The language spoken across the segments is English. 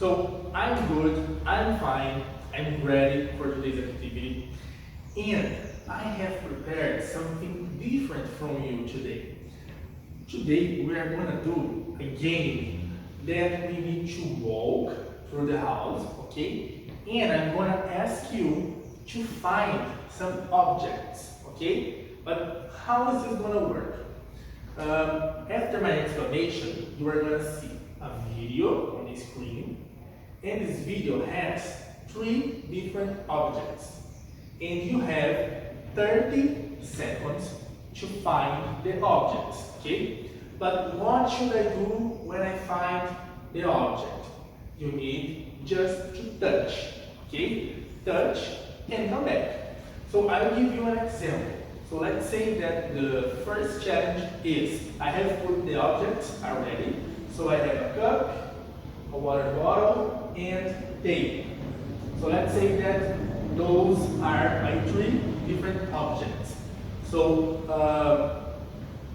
So I'm good, I'm fine, I'm ready for today's activity, and I have prepared something different from you today. Today we are going to do a game that we need to walk through the house, okay? And I'm going to ask you to find some objects, okay? But how is this going to work? After my explanation, you are going to see a video on the screen, and this video has 3 different objects, and you have 30 seconds to find the objects, okay? But what should I do when I find the object? You need just to touch, okay? Touch and come back. So I will give you an example. So let's say that the first challenge is, I have put the objects already. So I have a cup, a water bottle, and tape. So let's say that those are my 3 different objects. So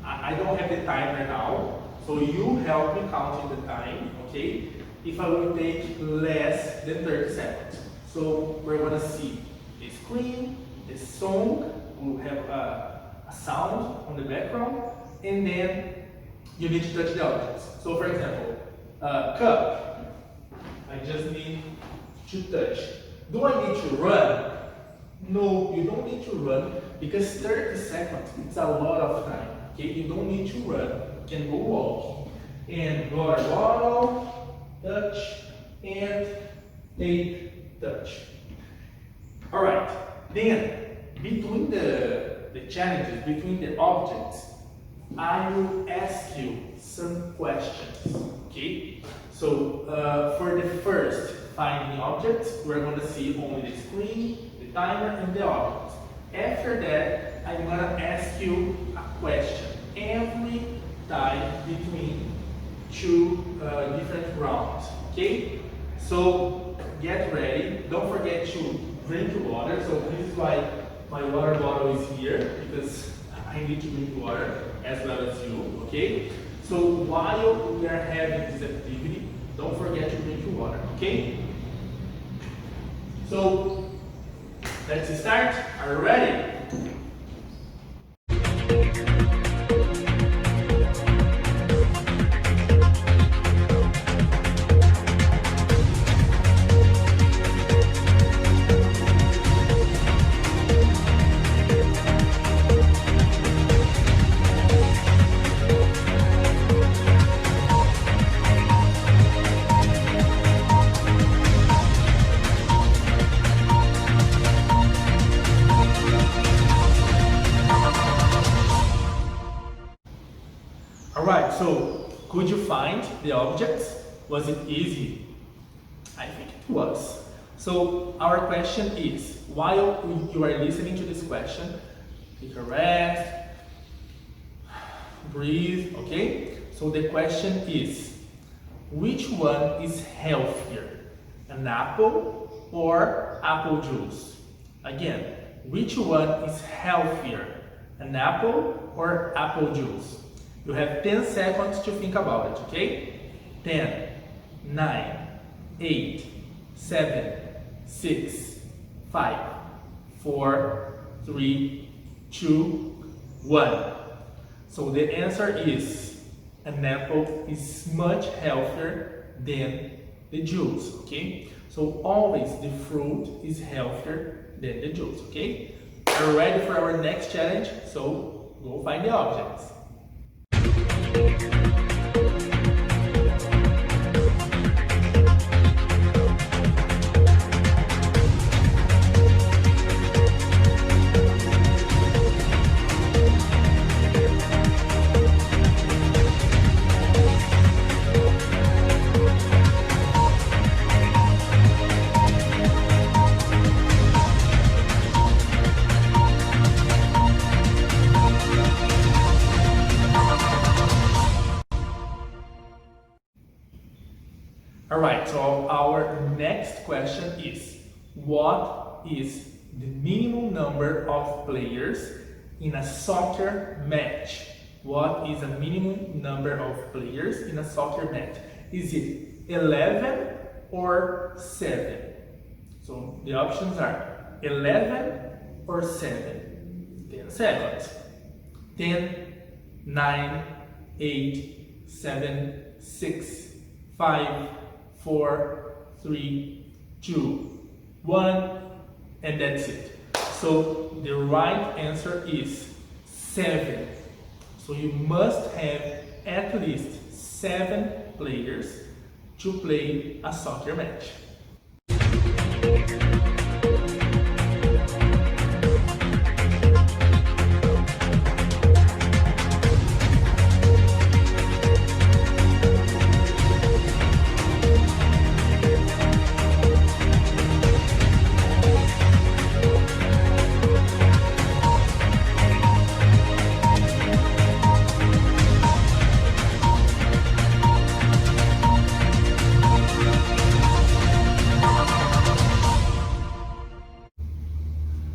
I don't have the timer now, so you help me counting the time, okay? If I will take less than 30 seconds. So we're gonna see the screen, the song, we'll have a sound on the background, and then you need to touch the objects. So for example, cup, I just need to touch. Do I need to run? No, you don't need to run, because 30 seconds, it's a lot of time. Okay, you don't need to run, you can go walking. And water bottle, touch, and tape, touch. Alright, then between the challenges, between the objects, I will ask you some questions. Okay, so for the first finding objects, we're going to see only the screen, the timer, and the objects. After that, I'm going to ask you a question every time between 2 different rounds. Okay? So get ready. Don't forget to drink water. So this is why my water bottle is here, because I need to drink water as well as you. Okay? So while we are having this activity, don't forget to drink your water. Okay? So let's start. Are you ready? Alright, so could you find the objects? Was it easy? I think it was. So our question is, while you are listening to this question, take a rest, breathe, okay? So the question is, which one is healthier? An apple or apple juice? Again, which one is healthier? An apple or apple juice? You have 10 seconds to think about it, okay? 10, 9, 8, 7, 6, 5, 4, 3, 2, 1. So the answer is, an apple is much healthier than the juice, okay? So always the fruit is healthier than the juice, okay? Are you ready for our next challenge? So go find the objects. Alright, so our next question is, what is the minimum number of players in a soccer match? What is a minimum number of players in a soccer match? Is it 11, or 7? So the options are 11 or 7. 10 seconds. 10, 9, 8, 7, 6, 5, 4, 3, 2, 1, and that's it. So the right answer is 7. So you must have at least 7 players to play a soccer match.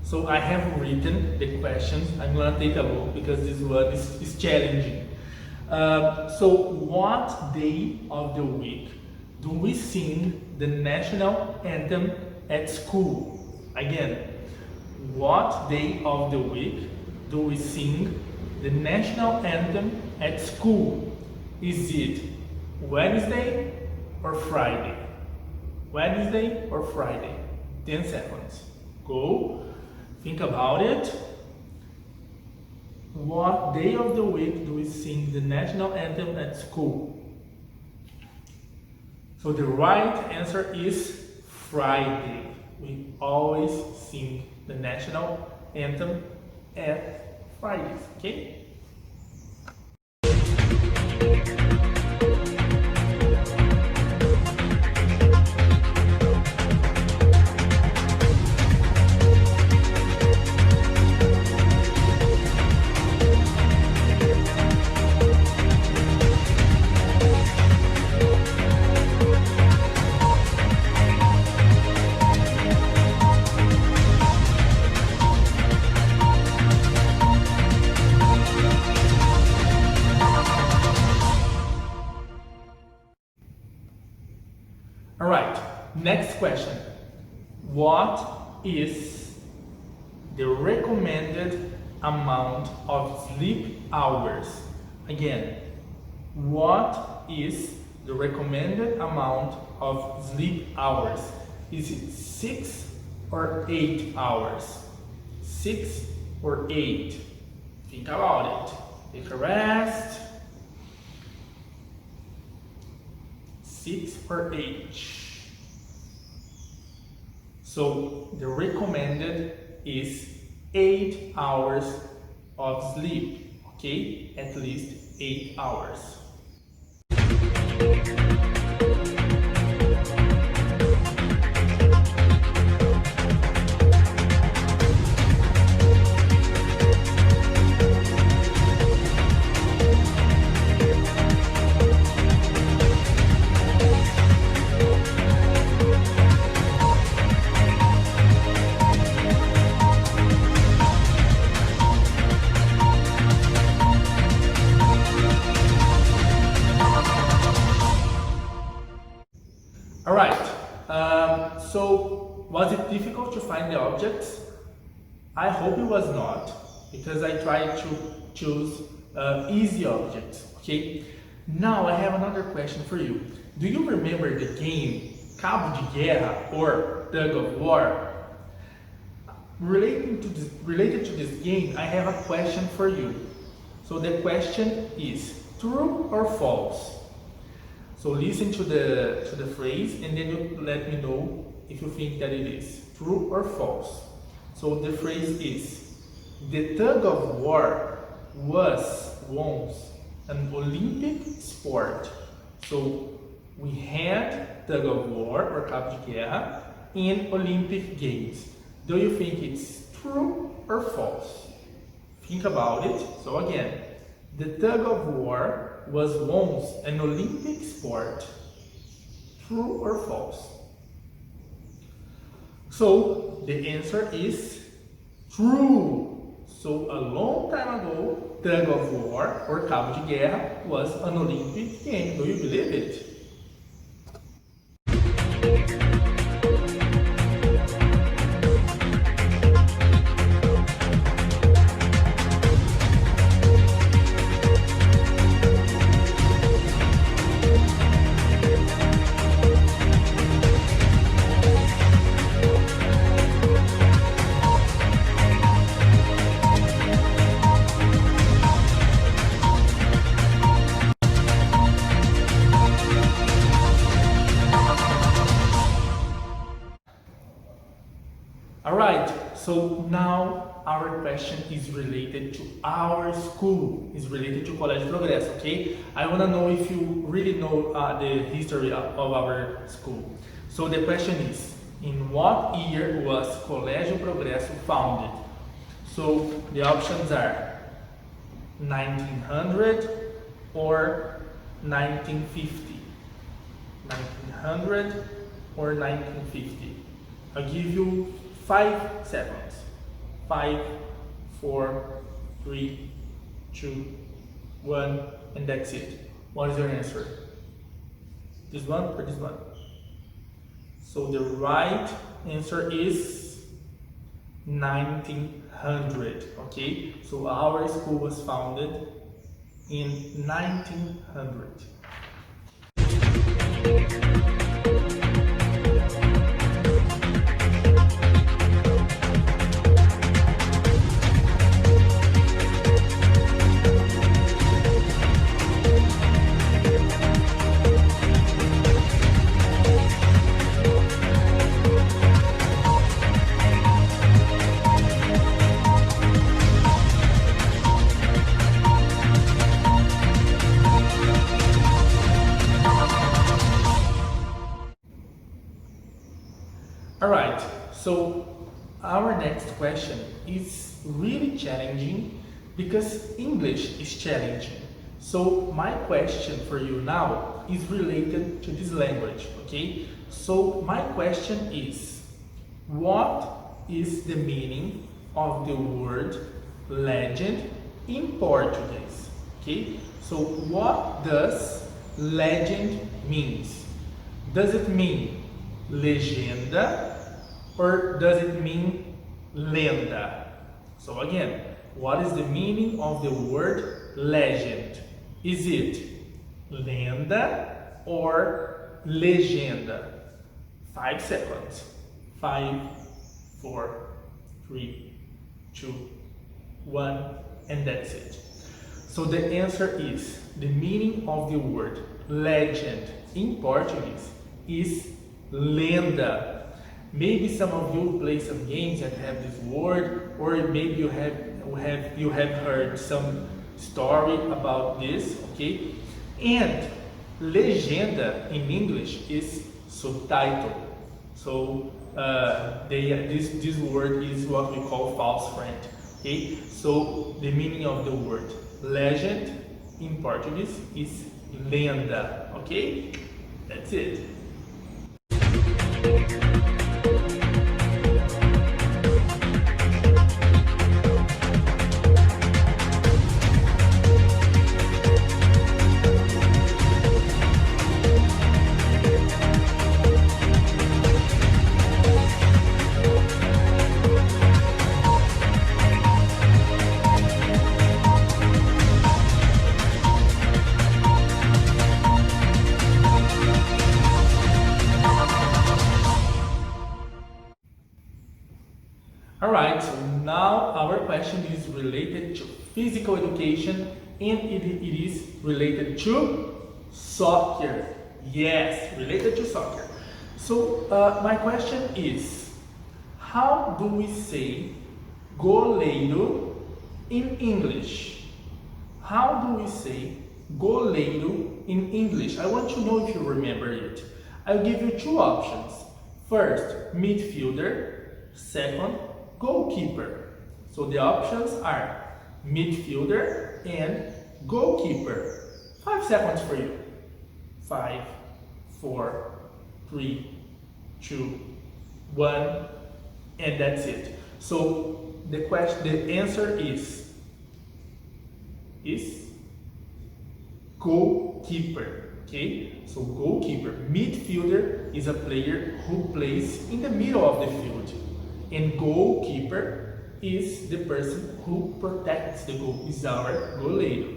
So I have written the questions. I'm gonna take a look because this one is challenging. So what day of the week do we sing the national anthem at school? Again, what day of the week do we sing the national anthem at school? Is it Wednesday or Friday? Wednesday or Friday? 10 seconds. Go. Think about it. What day of the week do we sing the national anthem at school? So the right answer is Friday. We always sing the national anthem at Fridays, okay? All right, next question. What is the recommended amount of sleep hours? Again, what is the recommended amount of sleep hours? Is it 6 or 8 hours? 6 or 8? Think about it. Take a rest. 6 or 8. So the recommended is 8 hours of sleep, okay? At least 8 hours. All right, so was it difficult to find the objects? I hope it was not, because I tried to choose easy objects, okay? Now I have another question for you. Do you remember the game Cabo de Guerra or Tug of War? Related to this game, I have a question for you. So the question is, true or false? So listen to the phrase and then you let me know if you think that it is true or false. So the phrase is, the tug of war was once an Olympic sport. So we had tug of war or Cabo de Guerra in Olympic Games. Do you think it's true or false? Think about it. So again, the tug of war was once an Olympic sport. True or false? So the answer is true. So a long time ago, tug of war or Cabo de Guerra was an Olympic game. Do you believe it? so now our question is related to our school, is related to Colégio Progresso, okay? I want to know if you really know the history of our school. So the question is, in what year was Colégio Progresso founded? So the options are 1900 or 1950. 1900 or 1950. I'll give you 5 seconds. 5, 4, 3, 2, 1, and that's it. What is your answer? This one or this one? So the right answer is 1900. Okay, so our school was founded in 1900. Alright, so our next question is really challenging because English is challenging. So my question for you now is related to this language, okay? So my question is, what is the meaning of the word legend in Portuguese? Okay, so what does legend means? Does it mean legenda or does it mean lenda? So again, what is the meaning of the word legend? Is it lenda or legenda? 5 seconds. 5, 4, 3, 2, 1, and that's it. So the answer is, the meaning of the word legend in Portuguese is lenda. Maybe some of you play some games that have this word, or maybe you have heard some story about this, okay? And legenda in English is subtitle. So this word is what we call false friend. Okay, so the meaning of the word legend in Portuguese is lenda. Okay, that's it. Alright, so now our question is related to physical education and it is related to soccer. Yes, related to soccer. So my question is, how do we say goleiro in English? How do we say goleiro in English? I want to know if you remember it. I'll give you 2 options. First, midfielder. Second, goalkeeper. So the options are midfielder and goalkeeper. 5 seconds for you. 5, 4, 3, 2, 1, and that's it. So the answer is goalkeeper. Okay, so goalkeeper. Midfielder is a player who plays in the middle of the field, and goalkeeper is the person who protects the goal, is our goleiro.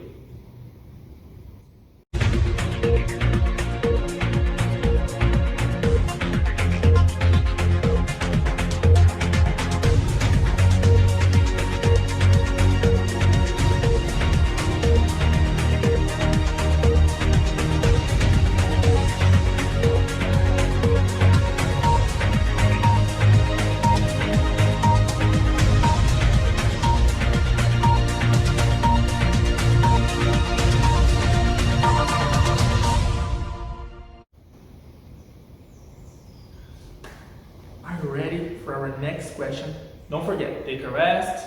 take a rest.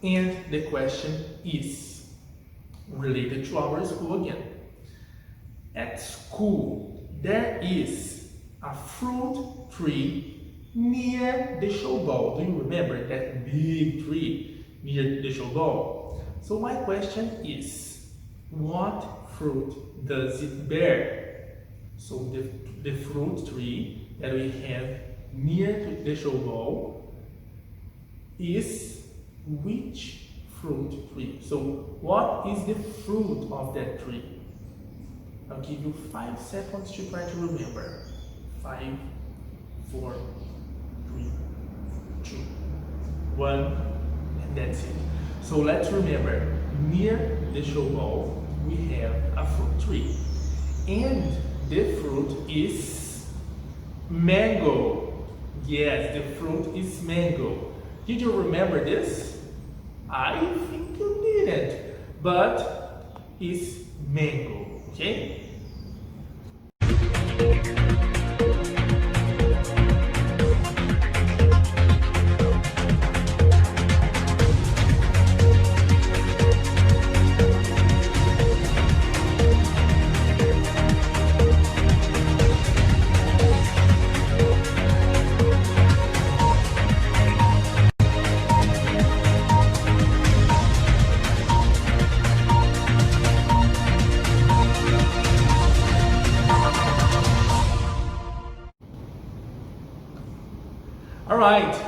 And the question is related to our school again. At school, there is a fruit tree near the show ball. Do you remember that big tree near the show ball? So my question is, what fruit does it bear? So the fruit tree that we have near the show ball is which fruit tree? So what is the fruit of that tree? I'll give you 5 seconds to try to remember. 5, 4, 3, 2, 1, and that's it. So let's remember, near the show ball, we have a fruit tree. And the fruit is mango. Yes, the fruit is mango. Did you remember this? I think you didn't, but it's mango, okay? Alright,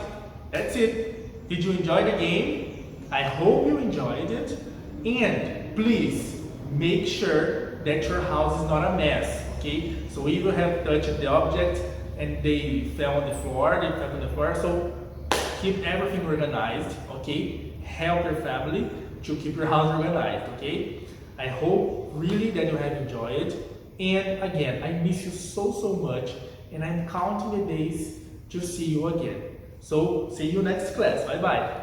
that's it. Did you enjoy the game? I hope you enjoyed it. And please make sure that your house is not a mess, okay? So if you have touched the object and they fell on the floor, so keep everything organized, okay? Help your family to keep your house organized, okay? I hope really that you have enjoyed. And again, I miss you so much, and I'm counting the days to see you again. So, see you next class. Bye bye.